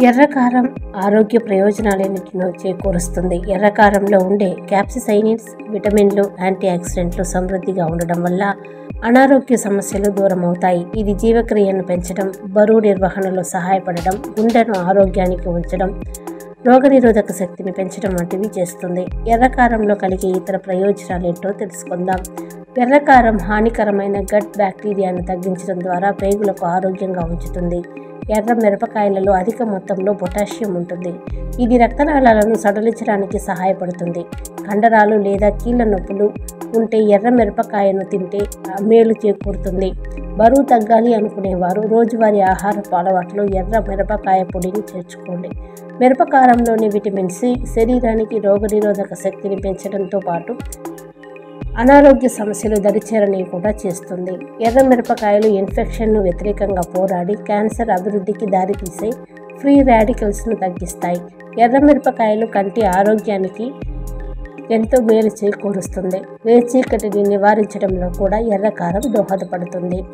ఎర్రకారం ఆరోగ్య ప్రయోజనాలన్నింటినో చేకూరుస్తుంది. ఎర్రకారంలో ఉండే క్యాప్సిసైనిన్స్, విటమిన్లు, యాంటీ ఆక్సిడెంట్లు సమృద్ధిగా ఉండడం వల్ల అనారోగ్య సమస్యలు దూరం అవుతాయి. ఇది జీవక్రియను పెంచడం, బరువు నిర్వహణలో సహాయపడడం, గుండెను ఆరోగ్యానికి ఉంచడం, రోగనిరోధక శక్తిని పెంచడం వంటివి చేస్తుంది. ఎర్రకారంలో కలిగే ఇతర ప్రయోజనాలు ఏంటో తెలుసుకుందాం. ఎర్రకారం హానికరమైన గట్ బ్యాక్టీరియాను తగ్గించడం ద్వారా పేగులకు ఆరోగ్యంగా ఉంచుతుంది. ఎర్ర మిరపకాయలలో అధిక మొత్తంలో పొటాషియం ఉంటుంది. ఇది రక్తనాళాలను సడలించడానికి సహాయపడుతుంది. కండరాలు లేదా కీళ్ళ నొప్పులు ఉంటే ఎర్ర మిరపకాయను తింటే మేలు చేకూరుతుంది. బరువు తగ్గాలి అనుకునేవారు రోజువారీ ఆహారపు అలవాట్లో ఎర్ర మిరపకాయ పొడిని చేర్చుకోండి. మిరపకారంలోని విటమిన్ సి శరీరానికి రోగనిరోధక శక్తిని పెంచడంతో పాటు అనారోగ్య సమస్యలు దరిచేరనీయకుండా చేస్తుంది. ఎర్ర మిరపకాయలు ఇన్ఫెక్షన్ను వ్యతిరేకంగా పోరాడి క్యాన్సర్ అభివృద్ధికి దారితీసే ఫ్రీ రాడికల్స్ను తగ్గిస్తాయి. ఎర్ర మిరపకాయలు కంటి ఆరోగ్యానికి ఎంతో మేలు చేకూరుస్తుంది. రేచీకటిని నివారించడంలో కూడా ఎర్రకారం దోహదపడుతుంది.